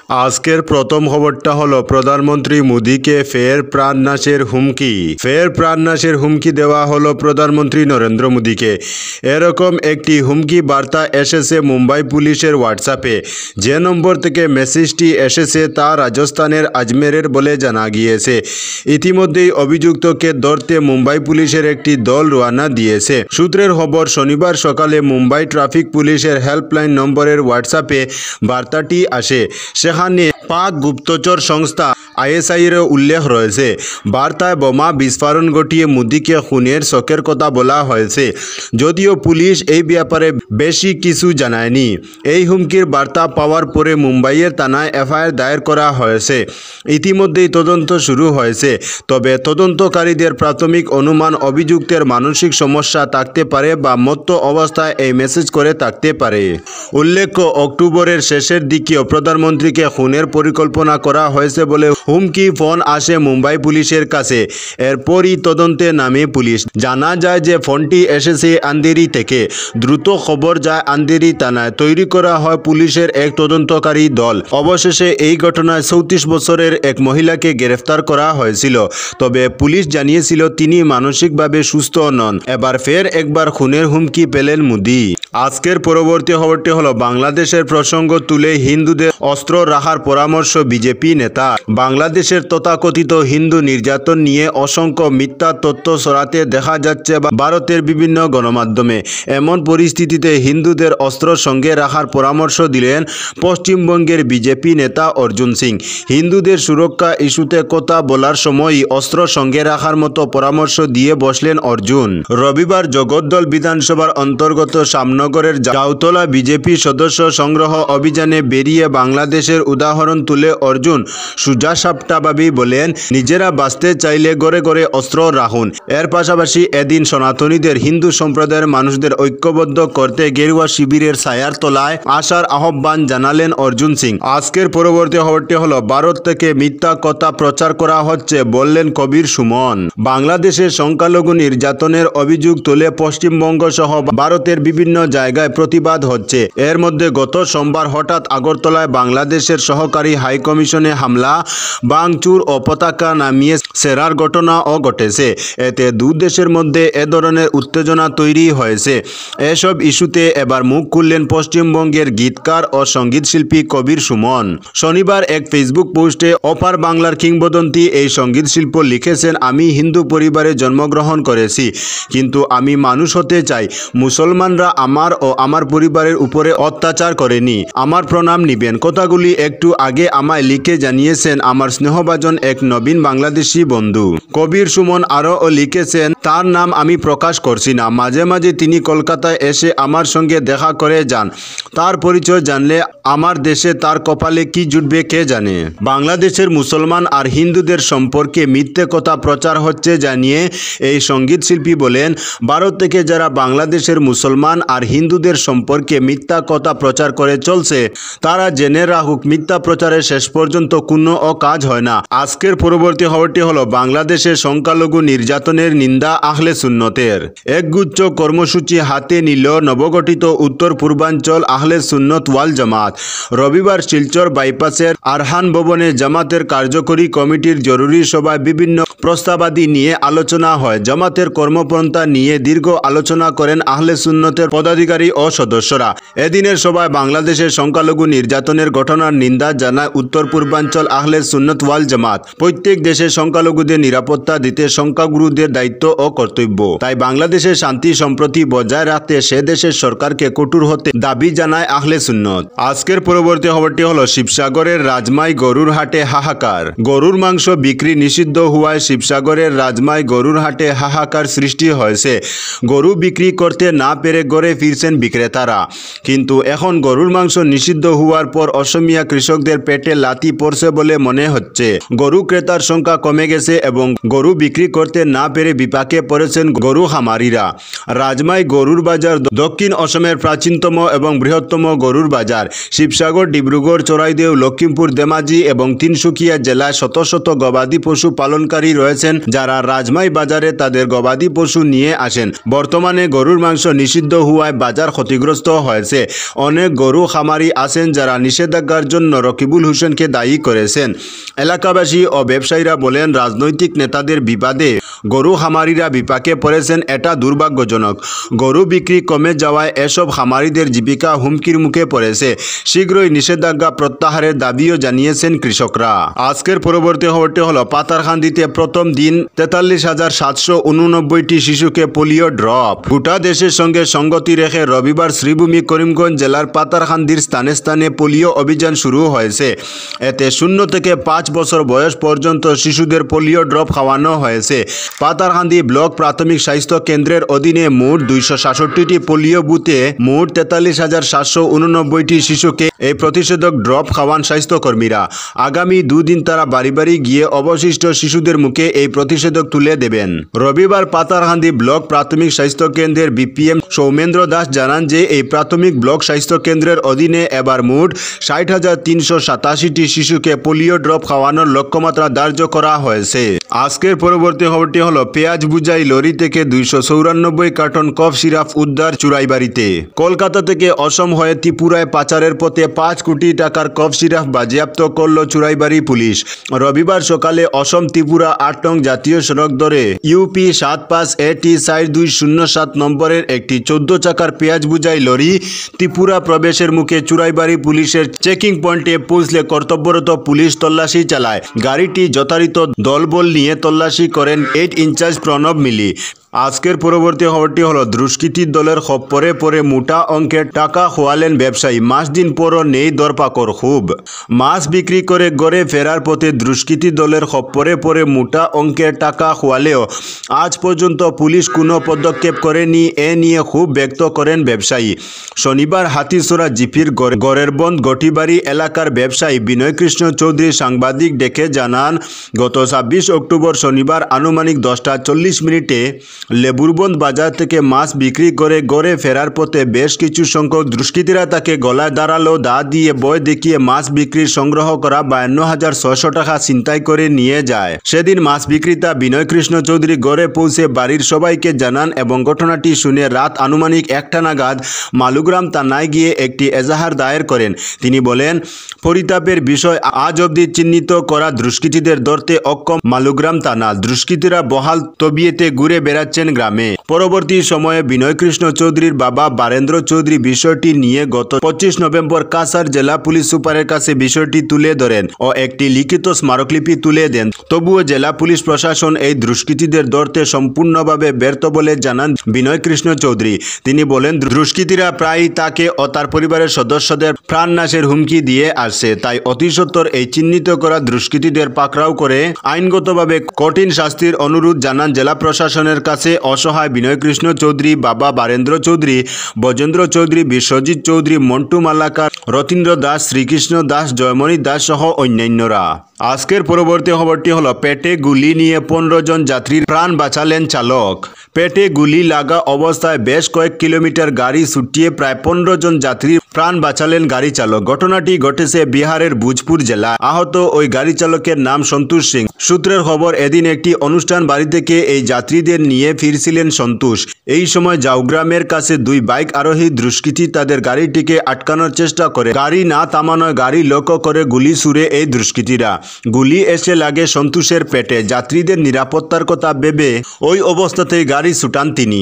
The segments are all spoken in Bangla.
আজকের প্রথম খবরটা হলো প্রধানমন্ত্রী মোদীকে ফের প্রাণনাশের হুমকি। ফের প্রাণনাশের হুমকি দেওয়া হলো প্রধানমন্ত্রী নরেন্দ্র মোদীকে। এরকম একটি হুমকি বার্তা এসেছে মুম্বাই পুলিশের হোয়াটসঅ্যাপে। যে নম্বর থেকে মেসেজটি এসেছে তা রাজস্থানের আজমেরের বলে জানা গিয়েছে। ইতিমধ্যেই অভিযুক্তকে ধরতে মুম্বাই পুলিশের একটি দল রওনা দিয়েছে। সূত্রের খবর, শনিবার সকালে মুম্বাই ট্রাফিক পুলিশের হেল্পলাইন নম্বরের হোয়াটসঅ্যাপে বার্তাটি আসে। সেখানে পাক গুপ্তচর সংস্থা আইএসআইয়ের উল্লেখ রয়েছে। বার্তায় বোমা বিস্ফোরণ ঘটিয়ে মোদীকে খুনের শখের কথা বলা হয়েছে। যদিও পুলিশ এই ব্যাপারে বেশি কিছু জানায়নি। এই হুমকির বার্তা পাওয়ার পরে মুম্বাইয়ের থানায় এফআইআর দায়ের করা হয়েছে। ইতিমধ্যেই তদন্ত শুরু হয়েছে। তবে তদন্তকারীদের প্রাথমিক অনুমান অভিযুক্তের মানসিক সমস্যা থাকতে পারে বা মত্ত অবস্থায় এই মেসেজ করে থাকতে পারে। উল্লেখ্য, অক্টোবরের শেষের দিকেও প্রধানমন্ত্রীকে খুনের পরিকল্পনা করা হয়েছে বলে হুমকি ফোন আসে মুম্বাই পুলিশের কাছে। এরপরই তদন্তে নামে পুলিশ। জানা যায় যে ফোনটি এসেছে আন্ধেরি থেকে। দ্রুত খবর যায় আন্ধেরি থানায়। তৈরি করা হয় পুলিশের এক তদন্তকারী দল। অবশেষে এই ঘটনায় 34 বছরের এক মহিলাকে গ্রেফতার করা হয়েছিল। তবে পুলিশ জানিয়েছিল তিনি মানসিকভাবে সুস্থ নন। এবার ফের একবার খুনের হুমকি পেলেন মোদী। আজকের পরবর্তী খবরটি হলো, বাংলাদেশের প্রসঙ্গ তুলে হিন্দুদের অস্ত্র রাখার পরামর্শ বিজেপি নেতা। বাংলাদেশের তথাকথিত হিন্দু নির্যাতন নিয়ে অসংখ্য মিথ্যা তথ্য ছড়াতে দেখা যাচ্ছে ভারতের বিভিন্ন গণমাধ্যমে। এমন পরিস্থিতিতে হিন্দুদের অস্ত্র সঙ্গে রাখার পরামর্শ দিলেন পশ্চিমবঙ্গের বিজেপি নেতা অর্জুন সিং। হিন্দুদের সুরক্ষা ইস্যুতে কথা বলার সময়ই অস্ত্র সঙ্গে রাখার মতো পরামর্শ দিয়ে বসলেন অর্জুন। রবিবার জগদ্দল বিধানসভার অন্তর্গত শ্যামনগরের জাউতলা বিজেপি সদস্য সংগ্রহ অভিযানে বেরিয়ে বাংলাদেশের উদাহরণ তুলে অর্জুন সুজাসাপটাভাবেই বলেন, নিজেরা বাঁচতে চাইলে ঘরে ঘরে অস্ত্র রাখুন। এর পাশাপাশি এদিন সনাতনীদের হিন্দু সম্প্রদায়ের মানুষদের ঐক্যবদ্ধ করতে গেরুয়া শিবিরের ছায়ার তলায় আসার আহ্বান জানালেন অর্জুন সিং। আজকের পরবর্তী খবরটি হলো, ভারত থেকে মিথ্যা কথা প্রচার করা হচ্ছে বললেন কবির সুমন। বাংলাদেশের সংখ্যালঘু নির্যাতনের অভিযোগ তুলে পশ্চিমবঙ্গ সহ ভারতের বিভিন্ন জায়গায় প্রতিবাদ হচ্ছে। এর মধ্যে গত সোমবার হঠাৎ আগরতলায় বাংলাদেশের সহকারী হাইকমিশনে হামলা, ভাঙচুর ও পতাকা নামিয়ে ছেড়ার ঘটনাও ঘটেছে। এতে দুই দেশের মধ্যে এ ধরনের উত্তেজনা তৈরি হয়েছে। এসব ইস্যুতে এবার মুখ খুললেন পশ্চিমবঙ্গের গীতকার ও সঙ্গীত শিল্পী কবির সুমন। শনিবার এক ফেসবুক পোস্টে অপার বাংলার কিংবদন্তি এই সঙ্গীত শিল্প লিখেছেন, আমি হিন্দু পরিবারে জন্মগ্রহণ করেছি, কিন্তু আমি মানুষ হতে চাই। মুসলমানরা আমার ও আমার পরিবারের উপরে অত্যাচার করেনি। আমার প্রণাম নিবেন। কথাগুলি একটু আগে আমায় লিখে জানিয়েছেন আমার স্নেহভাজন এক নবীন বাংলাদেশি বন্ধু। কবির সুমন আরও লিখেছেন, তার নাম আমি প্রকাশ করছি না। মাঝে মাঝে তিনি কলকাতায় এসে আমার সঙ্গে দেখা করে যান। তার পরিচয় জানলে আমার দেশে তার কপালে কি জুটবে কে জানে। বাংলাদেশের মুসলমান আর হিন্দুদের সম্পর্কে মিথ্যে কথা প্রচার হচ্ছে জানিয়ে এই সঙ্গীত শিল্পী বলেন, ভারত থেকে যারা বাংলাদেশের মুসলমান আর হিন্দুদের সম্পর্কে মিথ্যা কথা প্রচার করে চলছে, তারা জেনে রাখুক মিথ্যা প্রচারের শেষ পর্যন্ত কোনো কাজ হয় না। আজকের পরবর্তী খবরটি হলো, বাংলাদেশের সংখ্যালঘু নির্যাতনের নিন্দা আহলে সুন্নতের। একগুচ্ছ কর্মসূচি হাতে নিল নবগঠিত উত্তর পূর্বাঞ্চল আহলে সুন্নত ওয়াল জামাত। রবিবার শিলচর বাইপাসের আরহান ভবনে জামাতের কার্যকরী কমিটির জরুরি সভায় বিভিন্ন প্রস্তাবাদি নিয়ে আলোচনা হয়। জামাতের কর্মপন্থা নিয়ে দীর্ঘ আলোচনা করেন আহলে সুন্নতের পদাধিকারী ও সদস্যরা। এদিনের সভায় বাংলাদেশের সংখ্যালঘু নির্যাতনের ঘটনার নিন্দা জানায় উত্তর পূর্বাঞ্চল আহলে সুন্নত ওয়াল জামাত। প্রত্যেক দেশের সংখ্যালঘুদের নিরাপত্তা দিতে সংখ্যাগুরুদের দায়িত্ব ও কর্তব্য। তাই বাংলাদেশের শান্তি সম্প্রতি বজায় রাখতে সে দেশের সরকারকে কঠোর হতে দাবি জানায় আহলে সুন্নত। আজকের পরবর্তী খবরটি হলো, শিবসাগরের রাজমাই গরুর হাটে হাহাকার। গরুর মাংস বিক্রি নিষিদ্ধ হওয়ায় শিবসাগরের রাজমাই গরুর হাটে হাহাকার সৃষ্টি হয়েছে। গরু বিক্রি করতে না পেরে ঘরে ফিরছেন বিক্রেতারা। কিন্তু এখন গরুর মাংস নিষিদ্ধ হওয়ার পর অসমিয়া কৃষকদের পেটে লাথি পড়ছে বলে মনে হচ্ছে। গরু ক্রেতার সংখ্যা কমে গেছে এবং গরু বিক্রি করতে না পেরে বিপাকে পড়েছেন গরু খামারিরা। রাজমাই গরুর বাজার দক্ষিণ অসমের প্রাচীনতম এবং বৃহত্তম গরুর বাজার। শিবসাগর, ডিব্রুগড়, চড়াইদেউ, লক্ষ্মীমপুর, ধেমাজি এবং তিনসুকিয়া জেলায় শত শত গবাদি পশু পালনকারী রয়েছেন যারা রাজমাই বাজারে তাদের গবাদি পশু নিয়ে আসেন। বর্তমানে গরুর মাংস নিষিদ্ধ হওয়ায় বাজার ক্ষতিগ্রস্ত হয়েছে। অনেক গরু খামারি আছেন যারা নিষেধাজ্ঞার জন্য রকিবুল হোসেনকে দায়ী করেছেন। এলাকাবাসী ও ব্যবসায়ীরা বলেন, রাজনৈতিক নেতাদের বিবাদে গরু খামারিরা বিপাকে পড়েছেন, এটা দুর্ভাগ্যজনক। গরু বিক্রি কমে যাওয়ায় এসব খামারিদের জীবিকা হুমকির মুখে পড়েছে। শীঘ্রই নিষেধাজ্ঞা প্রত্যাহারের দাবিও জানিয়েছেন কৃষকরা। আজকের পরবর্তী খবরটি হলো, পাতারকান্দিতে প্রথম দিন 43,789টি শিশুকে পোলিও ড্রপ। গোটা দেশের সঙ্গে সঙ্গতি রেখে রবিবার শ্রীভূমি করিমগঞ্জ জেলার পাতারকান্দির স্থানে স্থানে পোলিও অভিযান শুরু হয়েছে। এতে 0 থেকে 5 বছর বয়স পর্যন্ত শিশুদের পোলিও ড্রপ খাওয়ানো হয়েছে। পাতারকান্দি ব্লক প্রাথমিক স্বাস্থ্য কেন্দ্রের অধীনে মোট 266টি পোলিও বুথে মোট 43,789টি শিশুকে এই প্রতিষেধক ড্রপ খাওয়ান স্বাস্থ্যকর্মীরা। আগামী 2 দিন তারা বাড়ি বাড়ি গিয়ে অবশিষ্ট শিশুদের মুখে এই প্রতিষেধক তুলে দেবেন। রবিবার পাতারকান্দি ব্লক প্রাথমিক স্বাস্থ্য কেন্দ্রের বিপিএম সৌমেন্দ্র দাস জানান যে এই প্রাথমিক ব্লক স্বাস্থ্য কেন্দ্রের অধীনে এবার মোট 60,387টি শিশুকে পোলিও ড্রপ খাওয়ানোর লক্ষ্যমাত্রা ধার্য করা হয়েছে। আজকের পরবর্তী খবরটি হলো, পেঁয়াজ বুঝাই লরি থেকে 294 কার্টন কফ সিরাপ উদ্ধার চুরাইবাড়িতে। কলকাতা থেকে অসম হয়ে ত্রিপুরায় পাচারের পথে 5 কোটি টাকার কফ সিরাপ বাজেয়াপ্ত করল চুরাইবাড়ি পুলিশ। রবিবার সকালে অসম ত্রিপুরা 8 নং জাতীয় সড়ক ধরে ইউপি 75 AT 4207 নম্বরের একটি 14 চাকার পেঁয়াজ বুঝাই লরি ত্রিপুরা প্রবেশের মুখে চুরাইবাড়ি পুলিশের চেকিং পয়েন্টে পৌঁছলে কর্তব্যরত পুলিশ তল্লাশি চালায়। গাড়িটি যথারীত দলবল নিয়ে তল্লাশি করেন 8 ইনচার্জ প্রণব মিলি। আজকের পরবর্তী খবরটি হলো, দুষ্কৃতীর দলের খপ্পরে পরে মোটা অঙ্কের টাকা খোয়ালেন ব্যবসায়ী। মাস দিন পরও নেই দরপাকড় খুব। মাছ বিক্রি করে গড়ে ফেরার পথে দুষ্কৃতী দলের খপ্পরে পরে মোটা অঙ্কের টাকা খোয়ালেও আজ পর্যন্ত পুলিশ কোনো পদক্ষেপ করেনি। এ নিয়ে খুব ব্যক্ত করেন ব্যবসায়ী। শনিবার হাতিছড়া জিপির গড়েরবন্দ গটিবাড়ি এলাকার ব্যবসায়ী বিনয় কৃষ্ণ চৌধুরী সাংবাদিক ডেকে জানান, গত 26 অক্টোবর শনিবার আনুমানিক 10:40 লেবুরবন্দ বাজার থেকে মাছ বিক্রি করে গড়ে ফেরার পথে বেশ কিছু সংখ্যক দুষ্কৃতীরা তাকে গলায় দাঁড়ালো দা দিয়ে ভয় দেখিয়ে মাছ বিক্রির সংগ্রহ করা 52,600 টাকা ছিনতাই করে নিয়ে যায়। সেদিন মাছ বিক্রেতা বিনয় কৃষ্ণ চৌধুরী গড়ে পৌঁছে বাড়ির সবাইকে জানান এবং ঘটনাটি শুনে রাত আনুমানিক 1টা নাগাদ মালুগ্রাম থানায় গিয়ে একটি এজাহার দায়ের করেন। তিনি বলেন, পরিতাপের বিষয় আজ অবধি চিহ্নিত করা দুষ্কৃতীদের ধরতে অক্ষম মালুগ্রাম থানা। দুষ্কৃতীরা বহাল তবিয়েতে ঘুরে বেড়াচ্ছেন গ্রামে। পরবর্তী সময়ে বিনয় কৃষ্ণ চৌধুরীর বাবা বারেন্দ্র চৌধুরী বিষয়টি নিয়ে গত 25 নভেম্বর কাছাড় জেলা পুলিশ সুপারের কাছে বিষয়টি তুলে ধরেন ও একটি লিখিত স্মারকলিপি তুলে দেন। তবুও জেলা পুলিশ প্রশাসন এই দুষ্কৃতীদের ধরতে সম্পূর্ণভাবে ব্যর্থ বলে জানান বিনয় কৃষ্ণ চৌধুরী। তিনি বলেন, দুষ্কৃতীরা প্রায়ই তাকে ও তার পরিবারের সদস্যদের প্রাণনাশের হুমকি দিয়ে আসছে। তাই অতি সত্বর এই চিহ্নিত করা দুষ্কৃতীদের পাকড়াও করে আইনগতভাবে কঠিন শাস্তির অনুরোধ জানান জেলা প্রশাসনের কাছে। অসহায় বিনয় কৃষ্ণ চৌধুরী, বাবা বারেন্দ্র চৌধুরী, বজেন্দ্র চৌধুরী, বিশ্বজিৎ চৌধুরী, মন্টু মালাকার, রতীন্দ্র দাস, শ্রীকৃষ্ণ দাস, জয়মণি দাস সহ অন্যান্যরা। আজকের পরবর্তী খবরটি হলো, পেটে গুলি নিয়ে 15 জন যাত্রীর প্রাণ বাঁচালেন চালক। পেটে গুলি লাগা অবস্থায় বেশ কয়েক কিলোমিটার গাড়ি ছুটিয়ে প্রায় 15 জন যাত্রীর প্রাণ বাঁচালেন গাড়ি চালক। ঘটনাটি ঘটেছে বিহারের ভোজপুর জেলায়। আহত ওই গাড়ি চালকের নাম সন্তোষ সিং। সূত্রের খবর, এদিন একটি অনুষ্ঠান বাড়ি থেকে এই যাত্রীদের নিয়ে ফিরছিলেন সন্তোষ। এই সময় জাউগ্রামের কাছে 2 বাইক আরোহী দুষ্কৃতী তাদের গাড়িটিকে আটকানোর চেষ্টা করে। গাড়ি না থামানোয় গাড়ি লক্ষ্য করে গুলি ছুড়ে এই দুষ্কৃতীরা। গুলি এসে লাগে সন্তোষের পেটে। যাত্রীদের নিরাপত্তার কথা ভেবে ওই অবস্থাতেই গাড়ি ছুটান তিনি।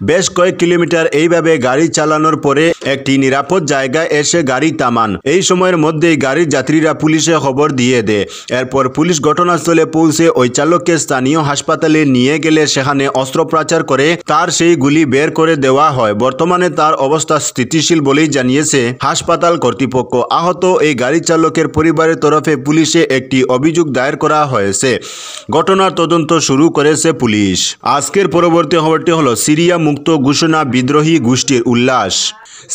বেশ কয়েক কিলোমিটার এইভাবে গাড়ি চালানোর পরে একটি নিরাপদ জায়গায় এসে গাড়ি থামান। এই সময়ের মধ্যেই গাড়ির যাত্রীরা পুলিশে খবর দিয়ে দেয়। এরপর পুলিশ ঘটনাস্থলে পৌঁছে ওই চালককে স্থানীয় হাসপাতালে নিয়ে গেলে সেখানে অস্ত্রোপচার করে তার সেই গুলি বের করে দেওয়া হয়। বর্তমানে তার অবস্থা স্থিতিশীল বলেই জানিয়েছে হাসপাতাল কর্তৃপক্ষ। আহত এই গাড়ি চালকের পরিবারের তরফে পুলিশে একটি অভিযোগ দায়ের করা হয়েছে। ঘটনার তদন্ত শুরু করেছে পুলিশ। আজকের পরবর্তী খবরটি হলো, সিরিয়া মুক্ত ঘোষণা বিদ্রোহী গোষ্ঠীর উল্লাস।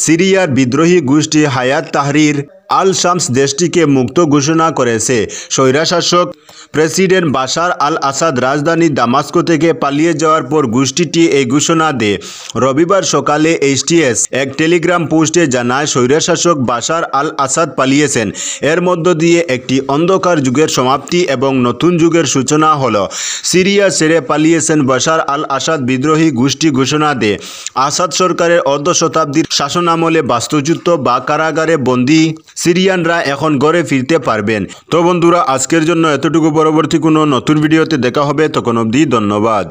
সিরিয়ার বিদ্রোহী গোষ্ঠী হায়াত তাহরির আল শামস দেশটিকে মুক্ত ঘোষণা করেছে। স্বৈরশাসক প্রেসিডেন্ট বাশার আল আসাদ রাজধানী দামাস্কো থেকে পালিয়ে যাওয়ার পর গোষ্ঠীটি এই ঘোষণা দেয়। রবিবার সকালে এইচটিএস এক টেলিগ্রাম পোস্টে জানায় স্বৈরশাসক বাশার আল আসাদ পালিয়েছেন। এর মধ্য দিয়ে একটি অন্ধকার যুগের সমাপ্তি এবং নতুন যুগের সূচনা হলো। সিরিয়া ছেড়ে পালিয়েছেন বাশার আল আসাদ বিদ্রোহী গোষ্ঠী ঘোষণা দেয়। আসাদ সরকারের অর্ধ শতাব্দীর শাসনামলে বাস্তুচ্যুত বা কারাগারে বন্দী সিরিয়ানরা এখন ঘরে ফিরতে পারবেন। তো বন্ধুরা, আজকের জন্য এতটুকু। পরবর্তী কোনো নতুন ভিডিওতে দেখা হবে, তখন অবধি ধন্যবাদ।